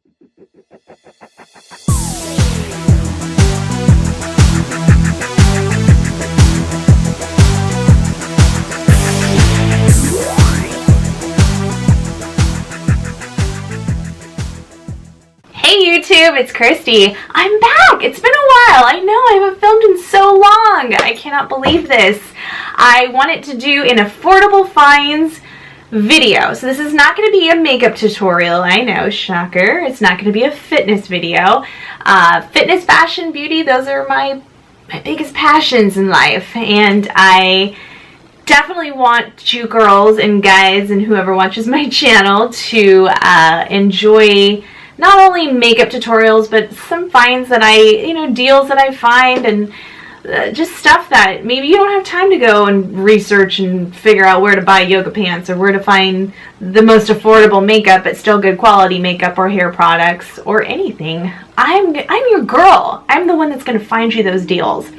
Hey YouTube, it's Christy. I'm back! It's been a while. I know, I haven't filmed in so long. I cannot believe this. I wanted to do an affordable finds video. So this is not going to be a makeup tutorial. I know, shocker. It's not going to be a fitness video. Fitness, fashion, beauty, those are my biggest passions in life. And I definitely want you girls and guys and whoever watches my channel to enjoy not only makeup tutorials, but some finds that deals that I find, and just stuff that maybe you don't have time to go and research and figure out where to buy yoga pants or where to find the most affordable makeup but still good quality makeup or hair products or anything. I'm your girl. I'm the one that's going to find you those deals.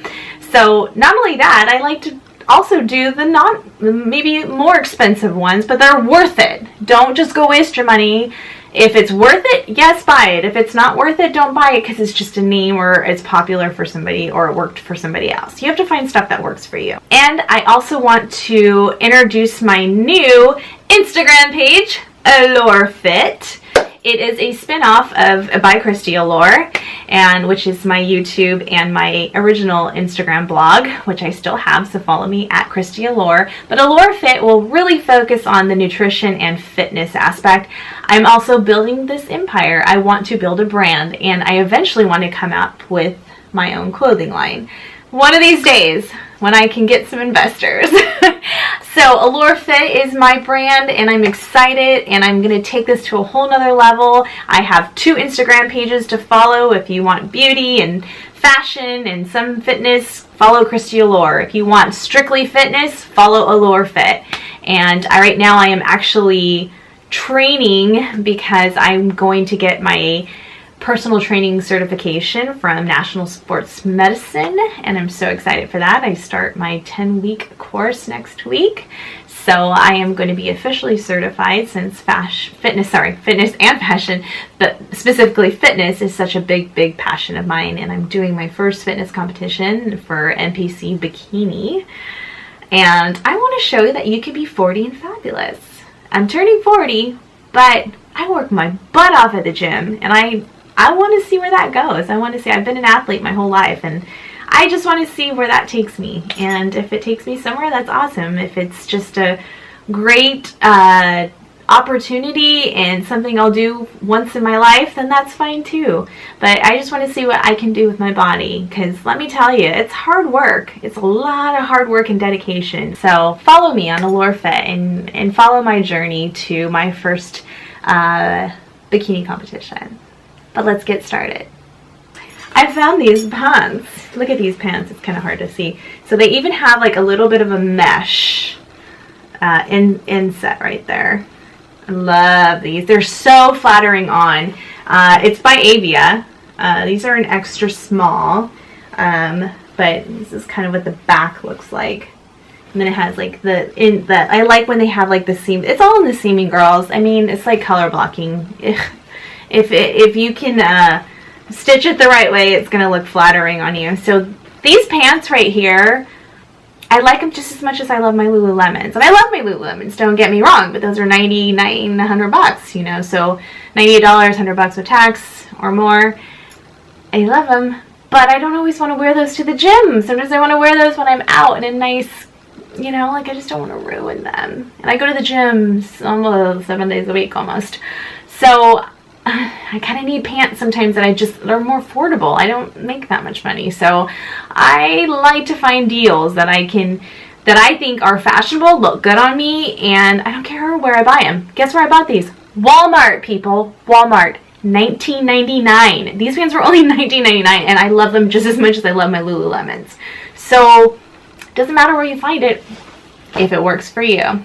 So not only that, I like to also do the maybe more expensive ones, but they're worth it. Don't just go waste your money. If it's worth it, yes, buy it. If it's not worth it, don't buy it because it's just a name or it's popular for somebody or it worked for somebody else. You have to find stuff that works for you. And I also want to introduce my new Instagram page, AllureFit. It is a spin-off of by kristiallure, and which is my YouTube and my original Instagram blog, which I still have, so follow me at kristiallure. But AllureFit will really focus on the nutrition and fitness aspect. I'm also building this empire. I want to build a brand, and I eventually want to come up with my own clothing line. One of these days, when I can get some investors. So AllureFit is my brand, and I'm excited, and I'm going to take this to a whole nother level. I have 2 Instagram pages to follow. If you want beauty and fashion and some fitness, follow kristiallure. If you want strictly fitness, follow AllureFit. And right now I am actually training because I'm going to get my personal training certification from National Sports Medicine, and I'm so excited for that. I start my 10-week course next week, so I am going to be officially certified since fitness and fashion, but specifically fitness is such a big passion of mine, and I'm doing my first fitness competition for NPC bikini, and I want to show you that you can be 40 and fabulous. I'm turning 40, but I work my butt off at the gym, and I want to see where that goes. I want to see, I've been an athlete my whole life, and I just want to see where that takes me. And if it takes me somewhere, that's awesome. If it's just a great opportunity and something I'll do once in my life, then that's fine too. But I just want to see what I can do with my body, because let me tell you, it's hard work. It's a lot of hard work and dedication. So follow me on AllureFit and follow my journey to my first bikini competition. But let's get started. I found these pants. Look at these pants. It's kind of hard to see. So they even have like a little bit of a mesh inset right there. I love these. They're so flattering on. It's by Avia. These are an extra small, but this is kind of what the back looks like. And then it has like I like when they have like the seam. It's all in the seaming, girls. I mean, it's like color blocking. If you can stitch it the right way, it's going to look flattering on you. So these pants right here, I like them just as much as I love my Lululemons. And I love my Lululemons, don't get me wrong, but those are $99, $100, you know, so $98, $100 with tax or more. I love them, but I don't always want to wear those to the gym. Sometimes I want to wear those when I'm out in a nice, you know, like I just don't want to ruin them. And I go to the gym almost 7 days a week almost. So I kind of need pants sometimes that they're more affordable. I don't make that much money. So I like to find deals that I think are fashionable, look good on me, and I don't care where I buy them. Guess where I bought these? Walmart, people. Walmart. $19.99. These pants were only $19.99, and I love them just as much as I love my Lululemons. So it doesn't matter where you find it if it works for you.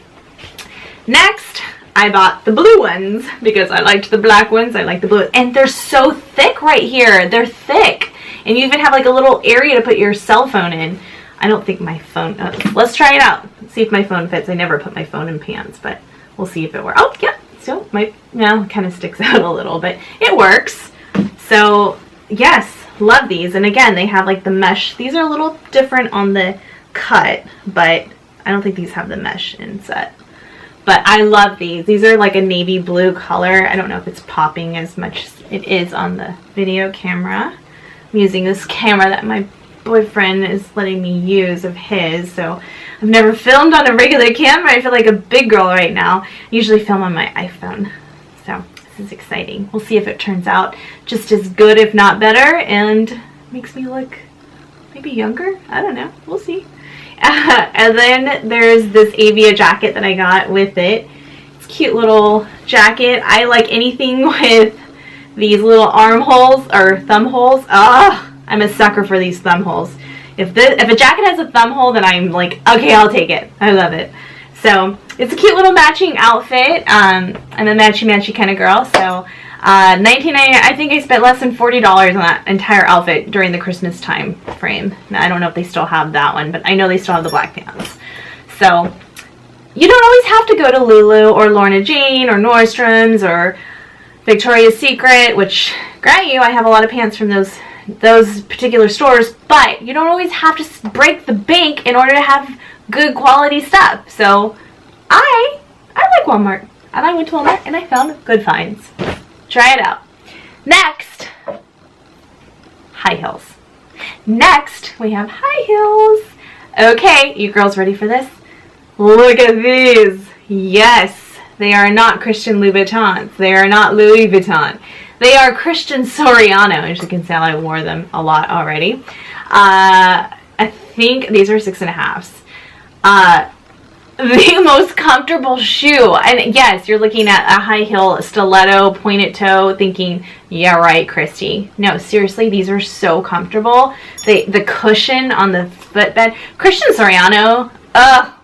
Next, I bought the blue ones because I liked the black ones. I like the blue. And they're so thick right here. They're thick. And you even have like a little area to put your cell phone in. I don't think my phone... let's try it out. See if my phone fits. I never put my phone in pants, but we'll see if it works. Oh, yeah. So it kind of sticks out a little, but it works. So yes, love these. And again, they have like the mesh. These are a little different on the cut, but I don't think these have the mesh inset. But I love these. These are like a navy blue color. I don't know if it's popping as much as it is on the video camera. I'm using this camera that my boyfriend is letting me use of his, so I've never filmed on a regular camera. I feel like a big girl right now. I usually film on my iPhone, so this is exciting. We'll see if it turns out just as good, if not better, and makes me look maybe younger. I don't know. We'll see. And then there's this Avia jacket that I got with it. It's a cute little jacket. I like anything with these little armholes or thumb holes. I'm a sucker for these thumb holes. If a jacket has a thumb hole, then I'm like, okay, I'll take it. I love it. So it's a cute little matching outfit. I'm a matchy kind of girl. So $19.99. I think I spent less than $40 on that entire outfit during the Christmas time frame. Now, I don't know if they still have that one, but I know they still have the black pants. So you don't always have to go to Lulu or Lorna Jane or Nordstrom's or Victoria's Secret, which, grant you, I have a lot of pants from those particular stores, but you don't always have to break the bank in order to have good quality stuff. So I like Walmart, and I went to Walmart and I found good finds. Try it out. Next, high heels. Next, we have high heels. Okay, you girls ready for this? Look at these. Yes, they are not Christian Louboutins. They are not Louis Vuitton. They are Christian Soriano. As you can tell, I wore them a lot already. I think these are 6.5s. The most comfortable shoe. And yes, you're looking at a high heel stiletto pointed toe thinking, yeah, right, Christy. No, seriously, these are so comfortable. The cushion on the footbed. Christian Soriano,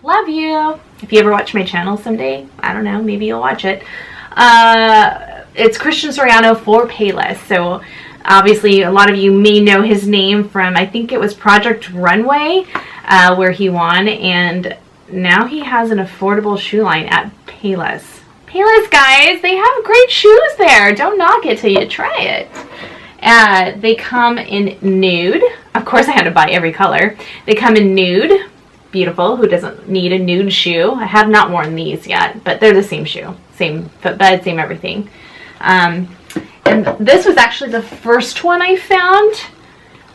love you. If you ever watch my channel someday, I don't know, maybe you'll watch it. It's Christian Soriano for Payless. So obviously a lot of you may know his name from, I think it was Project Runway, where he won, and now he has an affordable shoe line at Payless. Payless, guys, they have great shoes there. Don't knock it till you try it. They come in nude. Of course, I had to buy every color. They come in nude. Beautiful. Who doesn't need a nude shoe? I have not worn these yet, but they're the same shoe. Same footbed, same everything. And this was actually the first one I found.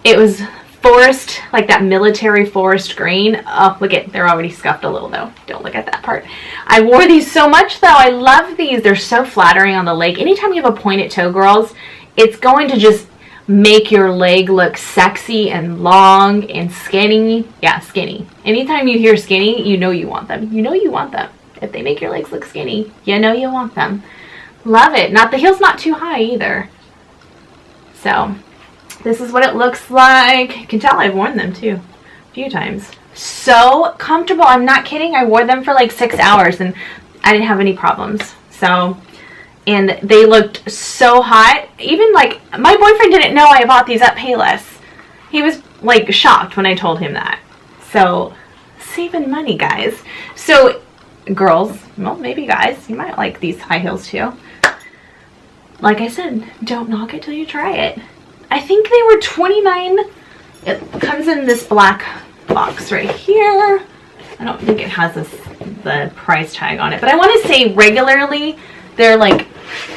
It was forest, like that military forest green. Oh, look at, they're already scuffed a little though. Don't look at that part. I wore these so much though. I love these. They're so flattering on the leg. Anytime you have a pointed toe, girls, it's going to just make your leg look sexy and long and skinny. Yeah, skinny. Anytime you hear skinny, you know you want them. You know you want them. If they make your legs look skinny, you know you want them. Love it. Not the heel's not too high either. So this is what it looks like. You can tell I've worn them too a few times. So comfortable. I'm not kidding. I wore them for like 6 hours and I didn't have any problems. So, and they looked so hot. Even like my boyfriend didn't know I bought these at Payless. He was like shocked when I told him that. So saving money, guys. So girls, well, maybe guys, you might like these high heels too. Like I said, don't knock it till you try it. I think they were $29. It comes in this black box right here. I don't think it has the price tag on it, but I want to say regularly they're like,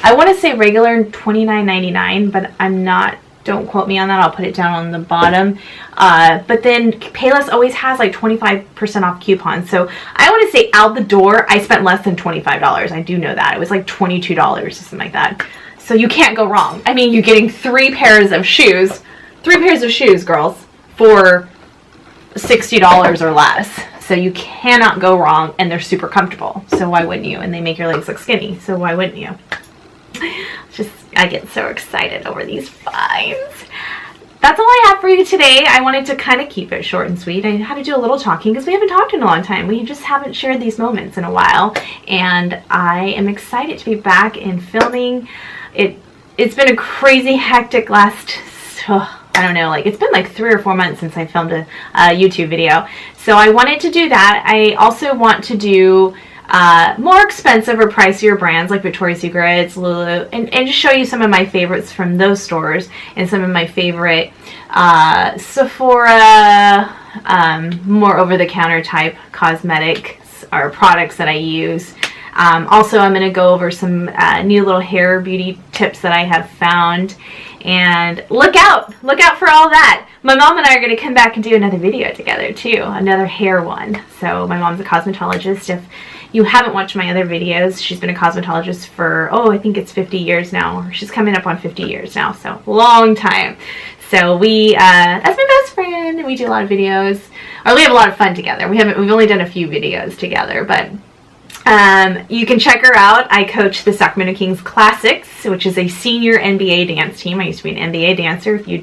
I want to say regular $29.99, but I'm not. Don't quote me on that. I'll put it down on the bottom. But then Payless always has like 25% off coupons. So I want to say out the door, I spent less than $25. I do know that. It was like $22 or something like that. So you can't go wrong. I mean, you're getting 3 pairs of shoes. 3 pairs of shoes, girls, for $60 or less. So you cannot go wrong, and they're super comfortable. So why wouldn't you? And they make your legs look skinny. So why wouldn't you? Just, I get so excited over these finds. That's all I have for you today. I wanted to kind of keep it short and sweet. I had to do a little talking because we haven't talked in a long time. We just haven't shared these moments in a while. And I am excited to be back in filming. It's been a crazy hectic last, I don't know, like it's been like 3 or 4 months since I filmed a YouTube video. So I wanted to do that. I also want to do more expensive or pricier brands like Victoria's Secret, Lulu, and just show you some of my favorites from those stores and some of my favorite Sephora, more over-the-counter type cosmetics or products that I use. Also, I'm going to go over some new little hair beauty tips that I have found. And look out for all that. My mom and I are going to come back and do another video together too, another hair one. So my mom's a cosmetologist. If you haven't watched my other videos, she's been a cosmetologist for, oh, I think it's 50 years now. She's coming up on 50 years now, so long time. So we, that's my best friend, and we do a lot of videos, or we have a lot of fun together. We've only done a few videos together, but you can check her out. I coach the Sacramento Kings Classics, which is a senior NBA dance team. I used to be an NBA dancer, if you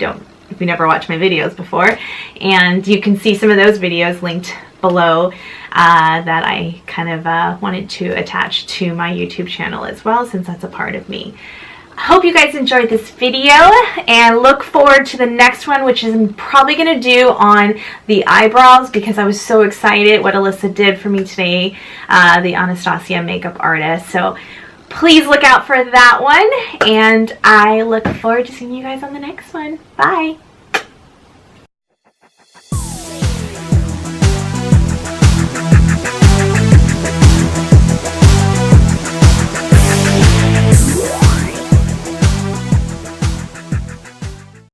never watched my videos before. And you can see some of those videos linked below that I kind of wanted to attach to my YouTube channel as well, since that's a part of me. I hope you guys enjoyed this video, and look forward to the next one, which I'm probably going to do on the eyebrows, because I was so excited what Alyssa did for me today, the Anastasia makeup artist. So please look out for that one, and I look forward to seeing you guys on the next one. Bye!